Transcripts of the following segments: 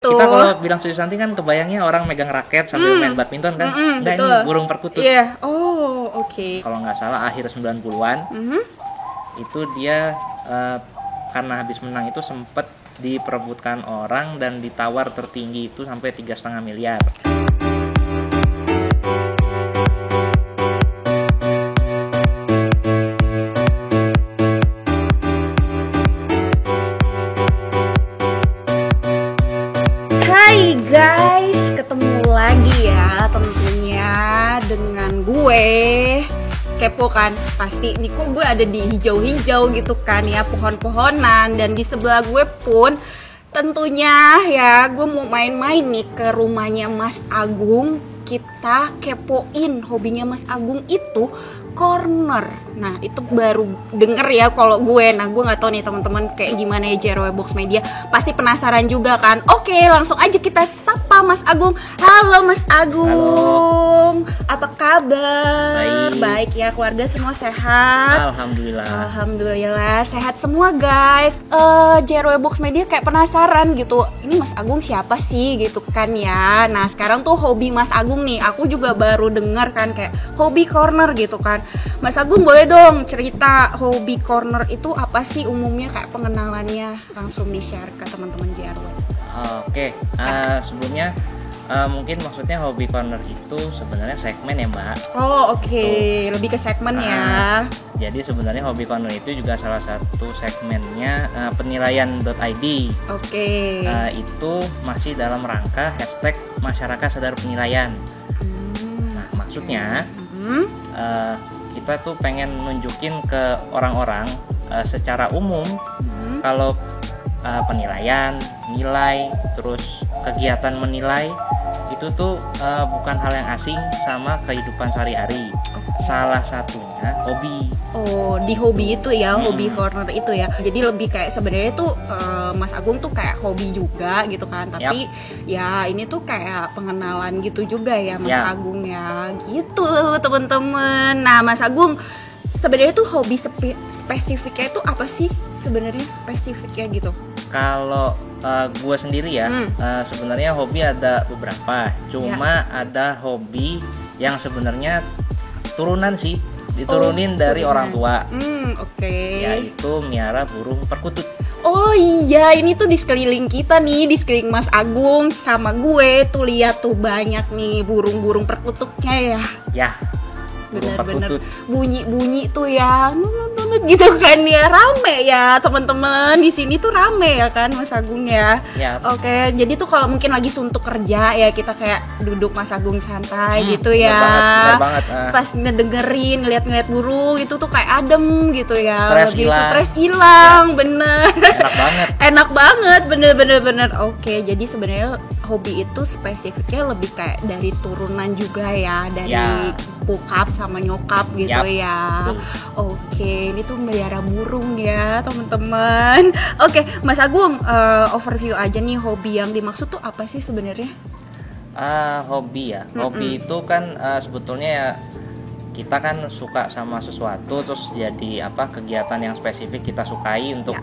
Kita kalau bilang Susi Susanti kan kebayangnya orang megang raket sambil main badminton kan. Enggak, betul. ini burung perkutut. Iya. Oh, oke. Kalau nggak salah akhir 90-an. Itu dia karena habis menang itu sempet diperebutkan orang dan ditawar tertinggi itu sampai 3,5 miliar. Hai guys, ketemu lagi ya tentunya dengan gue. Kepo kan, pasti nih kok gue ada di hijau-hijau gitu kan ya, pohon-pohonan. Dan di sebelah gue pun tentunya ya gue mau main-main nih ke rumahnya Mas Agung. Kita kepoin hobinya Mas Agung itu corner. Nah itu baru denger ya kalau gue. Nah gue nggak tahu nih teman-teman kayak gimana ya JRW Box Media. Pasti penasaran juga kan. Oke langsung aja kita sapa Mas Agung. Halo Mas Agung. Halo. Apa kabar? Baik ya, keluarga semua sehat? Alhamdulillah sehat semua guys. JRW Box Media kayak penasaran gitu. Ini Mas Agung siapa sih gitu kan ya. Nah sekarang tuh hobi Mas Agung nih, aku juga baru dengar kan kayak hobi corner gitu kan. Mas Agung boleh dong cerita hobi corner itu apa sih umumnya, kayak pengenalannya langsung di-share ke teman-teman JRW. Oke. Sebelumnya mungkin maksudnya hobi corner itu sebenarnya segmen ya Mbak. Oh oke. Lebih ke segmen ya. Jadi sebenarnya hobi corner itu juga salah satu segmennya penilaian.id. Oke. Itu masih dalam rangka hashtag masyarakat sadar penilaian. Nah maksudnya kita tuh pengen nunjukin ke orang-orang secara umum kalau penilaian, nilai, terus kegiatan menilai itu tuh bukan hal yang asing sama kehidupan sehari-hari. Salah satunya hobi. Oh, di hobi itu ya, hobi corner itu ya. Jadi lebih kayak sebenarnya tuh Mas Agung tuh kayak hobi juga gitu kan. Tapi ya ini tuh kayak pengenalan gitu juga ya Mas Agung ya. Gitu teman-teman. Nah, Mas Agung sebenarnya tuh hobi spesifiknya itu apa sih? Sebenarnya spesifiknya gitu. Kalau gue sendiri ya, sebenarnya hobi ada beberapa. Cuma ada hobi yang sebenarnya turunan sih, diturunin dari orang tua. Yaitu miara burung perkutut. Oh iya, ini tuh di sekeliling kita nih, di sekeliling Mas Agung sama gue tuh lihat tuh banyak nih burung-burung perkututnya ya. Ya. Bener-bener bunyi-bunyi tuh ya, gitu kan ya, rame ya teman-teman di sini tuh rame ya kan Mas Agung ya. Oke, jadi tuh kalau mungkin lagi suntuk kerja ya kita kayak duduk Mas Agung santai gitu ya. Bener banget. Pas ngedengerin, ngeliat burung itu tuh kayak adem gitu ya. Lebih stres hilang, bener. Enak banget, bener. Oke, jadi sebenarnya hobi itu spesifiknya lebih kayak dari turunan juga ya, dari bokap sama nyokap gitu ya. Oke, ini tuh melihara burung ya teman-teman. Oke, Mas Agung, overview aja nih hobi yang dimaksud tuh apa sih sebenarnya? Hobi ya. Hobi itu kan sebetulnya ya kita kan suka sama sesuatu terus jadi kegiatan yang spesifik kita sukai untuk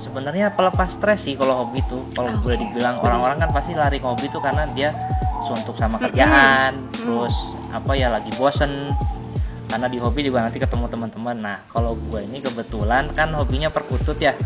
sebenarnya pelepas stres sih kalau hobi itu. Kalau boleh dibilang orang-orang kan pasti lari ke hobi itu karena dia suntuk sama kerjaan, terus lagi bosen. Karena di hobi juga nanti ketemu teman-teman. Nah, kalau gue ini kebetulan kan hobinya perkutut ya.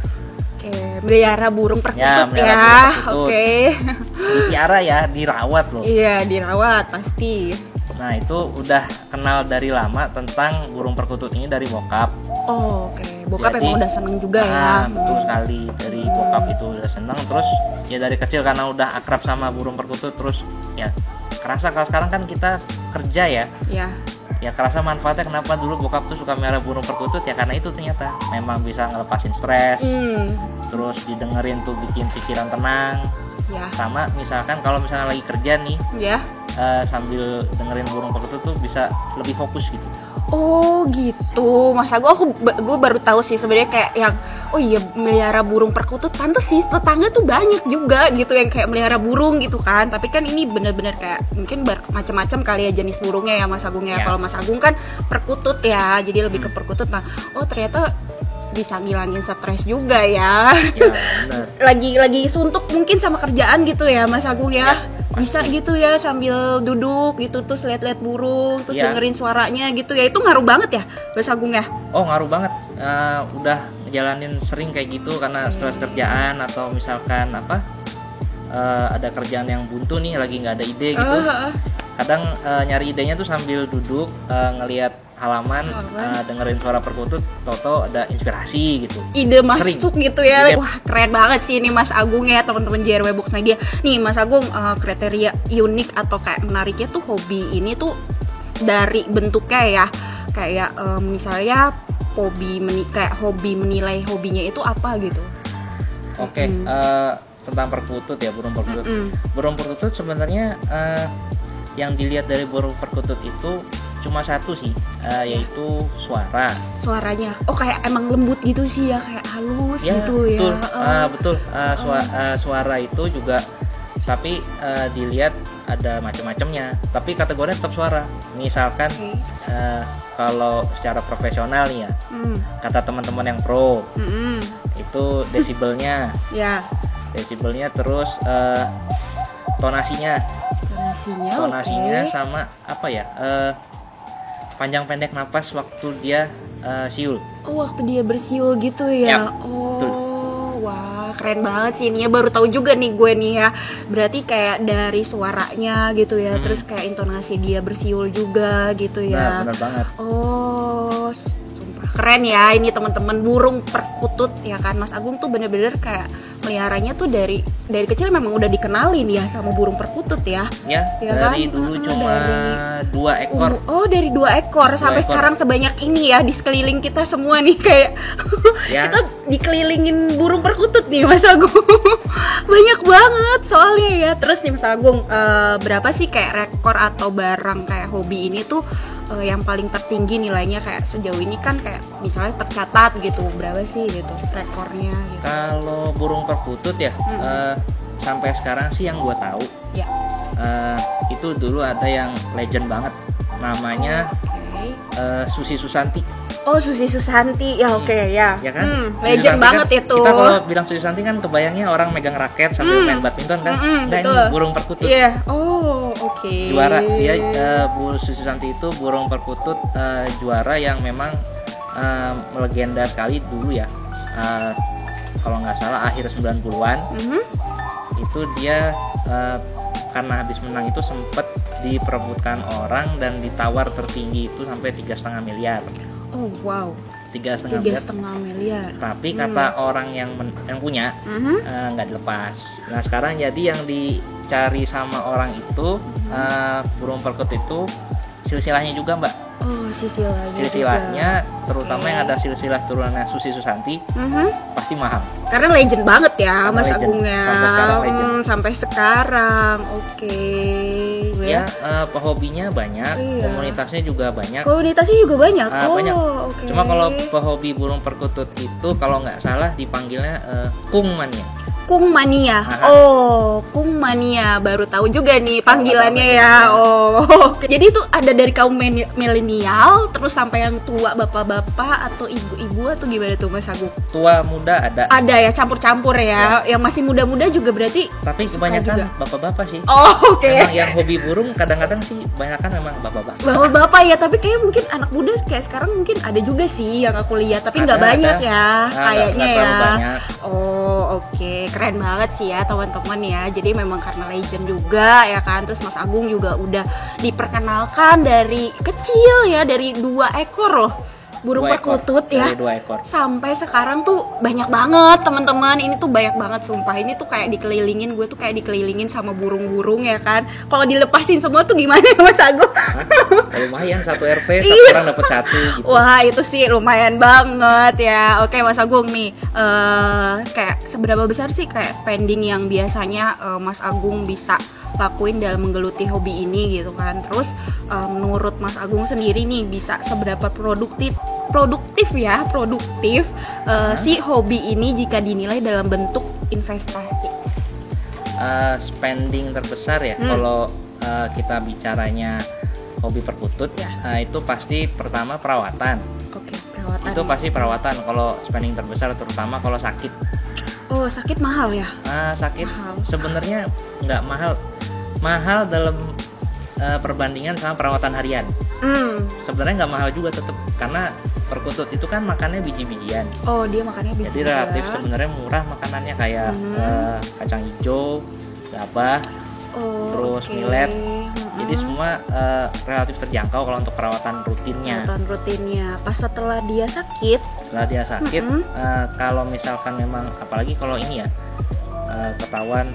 Oke, melihara burung perkutut ya. Oke. Dipiara ya, dirawat loh. Iya, dirawat pasti. Nah, itu udah kenal dari lama tentang burung perkutut ini dari bokap. Oke. Bokap emang udah seneng juga ya. Betul sekali, dari bokap itu udah seneng. Terus ya dari kecil karena udah akrab sama burung perkutut, terus ya kerasa kalau sekarang kan kita kerja ya. Iya. Ya kerasa manfaatnya kenapa dulu bokap tuh suka melihara burung perkutut ya karena itu ternyata memang bisa ngelepasin stres. Terus didengerin tuh bikin pikiran tenang. Sama misalkan kalau misalnya lagi kerja nih, sambil dengerin burung perkutut tuh bisa lebih fokus gitu. Oh gitu, Mas Agung, gue baru tahu sih sebenarnya kayak yang melihara burung perkutut. Pantes sih tetangga tuh banyak juga gitu yang kayak melihara burung gitu kan. Tapi kan ini bener-bener kayak mungkin macam-macam kali ya jenis burungnya ya Mas Agung ya. Kalau Mas Agung kan perkutut ya, jadi lebih ke perkutut. Nah, ternyata bisa ngilangin stres juga ya. Ya benar. Lagi suntuk mungkin sama kerjaan gitu ya Mas Agung ya. Bisa gitu ya sambil duduk gitu terus lihat-lihat burung terus dengerin suaranya gitu ya, itu ngaruh banget ya Mas Agung ya? Oh ngaruh banget, udah ngejalanin sering kayak gitu karena stres kerjaan atau misalkan ada kerjaan yang buntu nih lagi nggak ada ide gitu. Kadang nyari idenya tuh sambil duduk ngelihat halaman, dengerin suara perkutut, toto ada inspirasi gitu. Ide masuk sering gitu ya. Ide. Wah keren banget sih ini Mas Agung ya teman-teman JRW Box Media. Nih Mas Agung, kriteria unik atau kayak menariknya tuh hobi ini tuh dari bentuknya ya. Kayak misalnya kayak hobi menilai hobinya itu apa gitu. Oke, tentang perkutut ya, burung perkutut. Burung perkutut sebenarnya yang dilihat dari burung perkutut itu cuma satu sih, yaitu suaranya. Oh kayak emang lembut gitu sih ya, kayak halus ya, gitu betul. ya. Betul. Suara itu juga, tapi dilihat ada macam-macamnya. Tapi kategorinya tetap suara. Misalkan kalau secara profesional nih ya, kata teman-teman yang pro, itu desibelnya, desibelnya terus tonasinya Okay. sama panjang pendek napas waktu dia siul. Oh waktu dia bersiul gitu ya. Betul. Wah keren banget sih ini ya, baru tahu juga nih gue nih ya. Berarti kayak dari suaranya gitu ya, terus kayak intonasi dia bersiul juga gitu ya. Benar banget. Oh sumpah keren ya ini teman-teman, burung perkutut ya kan. Mas Agung tuh bener-bener kayak meliharanya tuh dari kecil memang udah dikenalin ya sama burung perkutut ya. Ya dari kan? dulu cuma 2 ekor. Oh dari 2 ekor sampai sekarang sebanyak ini ya di sekeliling kita semua nih kayak kita dikelilingin burung perkutut nih Mas Agung. Banyak banget soalnya ya. Terus nih Mas Agung, berapa sih kayak rekor atau barang kayak hobi ini tuh yang paling tertinggi nilainya kayak sejauh ini kan kayak misalnya tercatat gitu, berapa sih gitu rekornya gitu. Kalau burung perkutut ya sampai sekarang sih yang gue tahu itu dulu ada yang legend banget namanya Susi Susanti. Oh Susi Susanti ya, oke ya. Ya kan? Legend banget kan, itu. Kita kalau bilang Susi Susanti kan kebayangnya orang megang raket sambil main badminton kan. Nah ini burung perkutut. Iya. Oh oke. Juara dia, Bu Susi Susanti itu burung perkutut juara yang memang melegenda sekali dulu ya. Kalau nggak salah akhir 90-an itu dia karena habis menang itu sempat diperebutkan orang dan ditawar tertinggi itu sampai 3,5 miliar. Oh wow. 3,5 miliar. Tapi kata orang yang punya nggak dilepas. Nah sekarang jadi yang dicari sama orang itu burung perkutut itu silsilahnya juga Mbak. Oh silsilahnya terutama yang ada silsilah turunannya Susi Susanti pasti mahal. Karena legend banget ya Mas legend. Agungnya. Sampai sekarang. Oke. Ya pehobinya banyak, komunitasnya juga banyak. Komunitasnya juga banyak. Banyak. Okay. Cuma kalau pehobi burung perkutut itu kalau nggak salah dipanggilnya kungmania. Kungmania. Oh, Kungmania. Baru tahu juga nih panggilannya ya. Oh. Jadi itu ada dari kaum milenial terus sampai yang tua, bapak-bapak atau ibu-ibu atau gimana tuh Mas Agung? Tua, muda ada. Ada ya, campur-campur ya. Yang masih muda-muda juga berarti. Tapi kebanyakan bapak-bapak sih. Oh, oke. Memang yang hobi burung kadang-kadang sih kebanyakan memang bapak-bapak. Bapak ya, tapi kayak mungkin anak muda kayak sekarang mungkin ada juga sih yang aku lihat, tapi nggak banyak ya kayaknya ya. Banyak. Oh, oke. Keren banget sih ya teman-teman ya. Jadi memang karena legend juga ya kan. Terus Mas Agung juga udah diperkenalkan dari kecil ya, dari 2 ekor loh burung perkutut ya. Dari 2 ekor. Sampai sekarang tuh banyak banget teman-teman. Ini tuh banyak banget sumpah. Ini tuh kayak dikelilingin, gue tuh kayak dikelilingin sama burung-burung ya kan. Kalau dilepasin semua tuh gimana Mas Agung? Lumayan 1 RT, 1 orang dapat 1 gitu. Wah itu sih lumayan banget ya. Oke Mas Agung nih, kayak seberapa besar sih kayak spending yang biasanya Mas Agung bisa lakuin dalam menggeluti hobi ini gitu kan. Terus menurut Mas Agung sendiri nih bisa seberapa produktif si hobi ini jika dinilai dalam bentuk investasi? Spending terbesar ya kalau kita bicaranya hobi perkutut itu pasti pertama perawatan. Oke, perawatan. Itu pasti perawatan kalau spending terbesar, terutama kalau sakit. Oh, sakit mahal ya? Sakit sebenarnya nggak mahal dalam perbandingan sama perawatan harian. Sebenarnya nggak mahal juga tetap, karena perkutut itu kan makannya biji-bijian. Oh, dia makannya biji. Jadi relatif sebenarnya murah makanannya, kayak kacang hijau, gabah, terus millet. Jadi semua relatif terjangkau kalau untuk perawatan rutinnya. Pas setelah dia sakit. Kalau misalkan memang, apalagi kalau ini ya ketahuan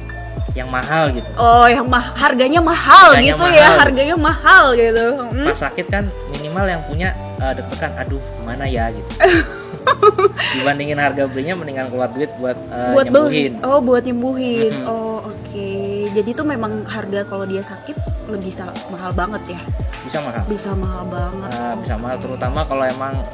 yang mahal gitu. Oh, yang harganya mahal gitu ya, harganya mahal gitu. Pas sakit kan minimal yang punya deg-degan, aduh gimana ya gitu. Dibandingin harga belinya, mendingan keluar duit buat nyembuhin. Buat nyembuhin. Oke. Jadi tuh memang harga kalau dia sakit bisa mahal banget ya? Bisa mahal banget. Bisa mahal, terutama kalau emang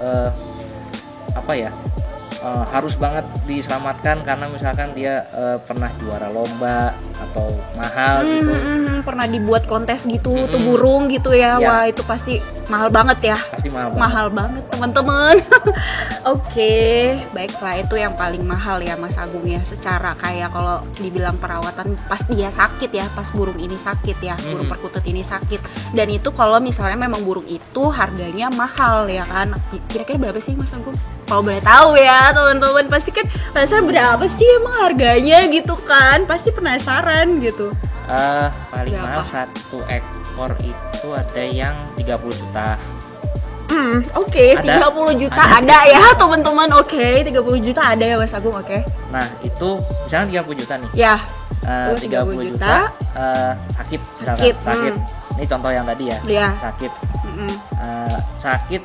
harus banget diselamatkan karena misalkan dia pernah juara lomba atau mahal gitu. Pernah dibuat kontes gitu, tuh burung gitu ya. Wah, itu pasti mahal banget ya. Pasti mahal banget teman-teman. Oke, baiklah, itu yang paling mahal ya Mas Agung ya. Secara kayak kalau dibilang perawatan pas dia sakit ya, pas burung ini sakit ya, burung perkutut ini sakit. Dan itu kalau misalnya memang burung itu harganya mahal ya kan. Kira-kira berapa sih Mas Agung? Kalau boleh tahu ya teman-teman, pasti kan penasaran berapa sih emang harganya gitu kan, pasti penasaran gitu. Paling mahal satu ekor itu ada yang 30 juta. Oke, 30 juta ada ya teman-teman. Oke, 30 juta ada ya Mas Agung. Oke. Nah itu misalnya 30 juta nih. Ya. 30 juta sakit. Ini contoh yang tadi ya. Iya. Sakit. Sakit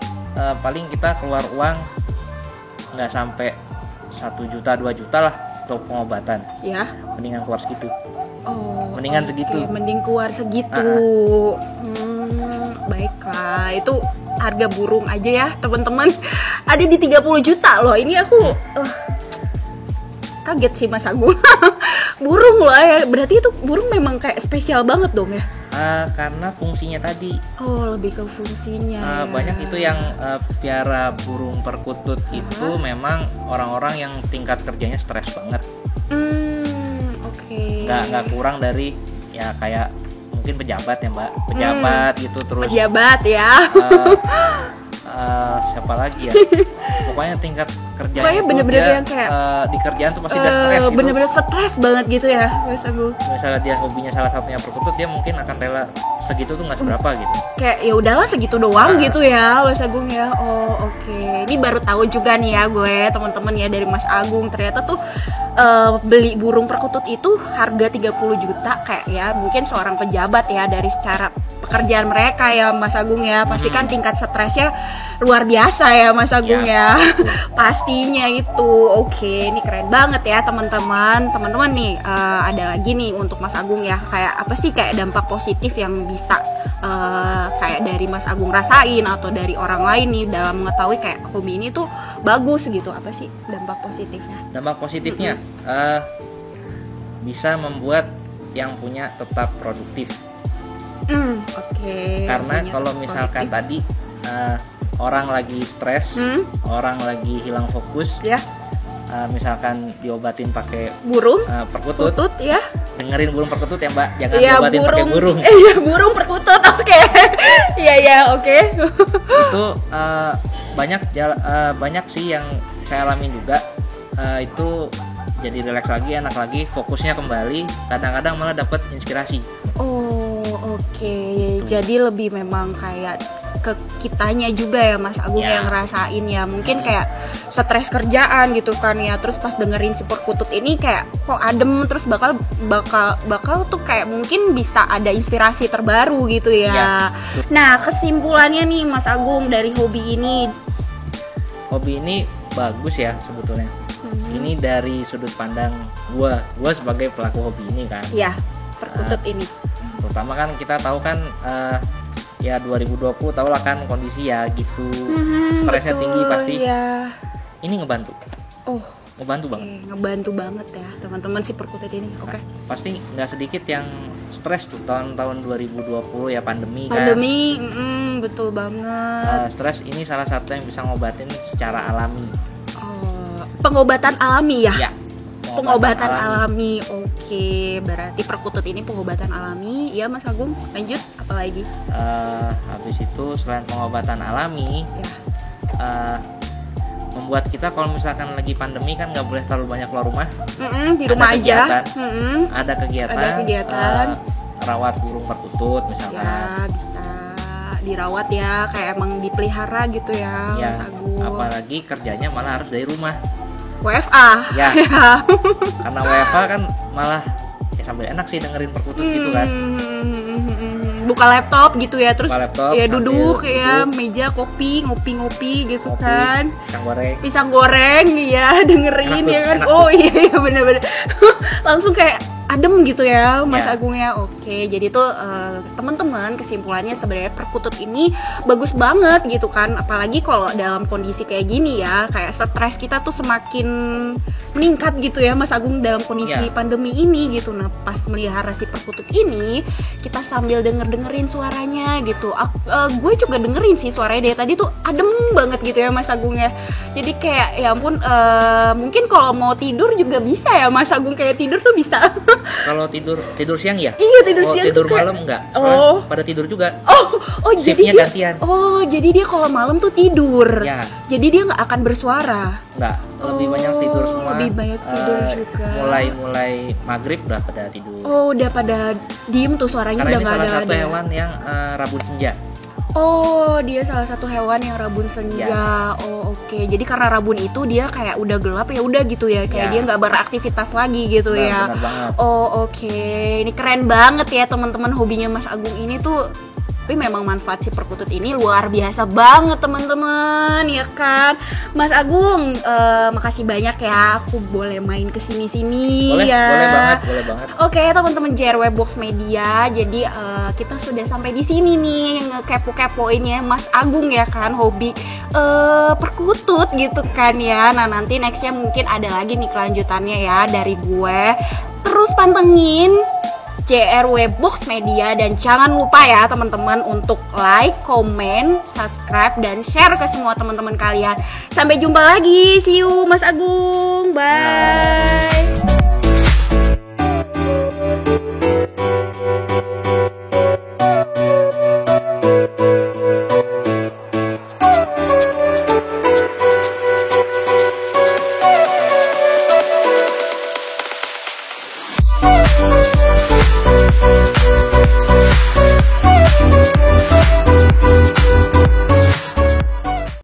paling kita keluar uang nggak sampai 1 juta 2 juta lah untuk pengobatan. Ya. Mendingan keluar segitu. Mendingan segitu. Mending keluar segitu. Baiklah, itu harga burung aja ya teman-teman. Ada di 30 juta loh. Ini aku kaget sih Mas Agung. Burung loh ya. Berarti itu burung memang kayak spesial banget dong ya. Karena fungsinya tadi. Lebih ke fungsinya. Banyak itu yang piara burung perkutut itu memang orang-orang yang tingkat kerjanya stres banget. Oke. Nggak kurang dari ya kayak mungkin pejabat ya Mbak, pejabat gitu, terus pejabat ya. Siapa lagi ya? Pokoknya tingkat kerjanya pokoknya bener-bener yang kayak di kerjaan tuh pasti udah stres gitu. Bener-bener stres banget gitu ya Mas Agung. Misalnya dia hobinya salah satunya perkutut, dia mungkin akan rela segitu tuh nggak seberapa gitu. Kayak ya udahlah segitu doang gitu ya Mas Agung ya. Oke. Ini baru tahu juga nih ya gue teman-teman ya dari Mas Agung, ternyata tuh beli burung perkutut itu harga 30 juta kayak ya mungkin seorang pejabat ya, dari secara pekerjaan mereka ya Mas Agung ya. Pasti kan tingkat stresnya luar biasa ya Mas Agung ya. Pastinya itu. Oke, ini keren banget ya teman-teman. Teman-teman nih ada lagi nih untuk Mas Agung ya, kayak apa sih kayak dampak positif yang bisa kayak dari Mas Agung rasain atau dari orang lain nih dalam mengetahui kayak hobi ini tuh bagus gitu. Apa sih dampak positifnya? Dampak positifnya bisa membuat yang punya tetap produktif. Oke. Karena kalau misalkan tadi orang lagi stres, orang lagi hilang fokus, ya. Misalkan diobatin pakai burung perkutut, ya. Dengerin burung perkutut ya Mbak, jangan diobatin pakai burung. Iya, burung perkutut. Oke. Iya, oke. Itu banyak sih yang saya alamin juga. Itu jadi relax lagi, enak lagi, fokusnya kembali, kadang-kadang malah dapat inspirasi. Oke. Jadi lebih memang kayak ke kitanya juga ya Mas Agung yang ngerasain ya, mungkin kayak stres kerjaan gitu kan ya, terus pas dengerin si perkutut ini kayak kok adem, terus bakal tuh kayak mungkin bisa ada inspirasi terbaru gitu ya. Nah, kesimpulannya nih Mas Agung dari hobi ini bagus ya sebetulnya. Ini dari sudut pandang gua sebagai pelaku hobi ini kan. Iya, perkutut ini. Terutama kan kita tahu kan ya 2020 tau lah kan kondisi ya gitu. Stresnya tinggi pasti. Iya. Ini ngebantu. Ngebantu banget ya teman-teman si perkutut ini. Oke. Pasti nggak sedikit yang stres tuh tahun 2020 ya, pandemi kan. Pandemi, betul banget. Stres ini salah satu yang bisa ngobatin secara alami. Pengobatan alami ya? Ya, pengobatan alami. Oke, berarti perkutut ini pengobatan alami. Ya Mas Agung, lanjut apa lagi? Habis itu selain pengobatan alami, Ya. Membuat kita kalau misalkan lagi pandemi kan nggak boleh terlalu banyak keluar rumah. Di rumah Ada aja. kegiatan. Ada kegiatan. Rawat burung perkutut misalkan. Ya, bisa dirawat ya, kayak emang dipelihara gitu ya, Ya, Mas Agung. apalagi kerjanya malah harus dari rumah. WFA. Ya. Karena WFA kan malah ya sambil enak sih dengerin perkutut gitu kan. Buka laptop gitu ya, terus laptop, ya duduk sambil ya, duduk. meja ngopi gitu Kopi, kan. pisang goreng. Ya dengerin Enak ya tuh, kan. enak Oh iya bener-bener. Langsung kayak adem gitu ya Mas Ya. Agung ya. Oke, jadi tuh teman-teman, kesimpulannya sebenarnya perkutut ini bagus banget gitu kan, apalagi kalau dalam kondisi kayak gini ya, kayak stres kita tuh semakin meningkat gitu ya Mas Agung dalam kondisi Ya. pandemi ini gitu. Nah pas melihara si perkutut ini, kita sambil dengerin suaranya gitu. Gue juga dengerin sih suaranya dari tadi tuh adem banget gitu ya Mas Agung ya. Jadi kayak ya ampun, mungkin kalau mau tidur juga bisa ya Mas Agung, kayak tidur tuh bisa. Kalau tidur siang ya? Iya, tidur siang tidur tuh kayak- malam enggak? Oh. Pada tidur juga. Oh jadi Shiftnya dia, gantian. jadi dia kalau malam tuh tidur. Ya. Jadi dia nggak akan bersuara. Enggak, lebih banyak tidur semua. Lebih banyak tidur juga. Mulai maghrib udah pada tidur. Oh udah pada diem tuh suaranya. Karena udah ini nggak salah ada. satu hewan yang rabun senja. Oh, dia salah satu hewan yang rabun senja. Ya. Oh, oke. Jadi karena rabun itu dia kayak udah gelap ya udah gitu ya. Kayak Ya. dia nggak beraktivitas lagi gitu ya. Benar banget. Oh, oke. Ini keren banget ya teman-teman, hobinya Mas Agung ini tuh. Tapi memang manfaat si perkutut ini luar biasa banget teman-teman, ya kan? Mas Agung, makasih banyak ya, aku boleh main kesini-sini Boleh, ya. boleh banget. Oke teman-teman JRW Box Media, jadi kita sudah sampai di sini nih ngekepo-kepoin ya Mas Agung ya kan, hobi perkutut gitu kan ya. Nah nanti nextnya mungkin ada lagi nih kelanjutannya ya dari gue. Terus pantengin JRW Box Media dan jangan lupa ya teman-teman untuk like, komen, subscribe dan share ke semua teman-teman kalian. Sampai jumpa lagi, see you Mas Agung, bye.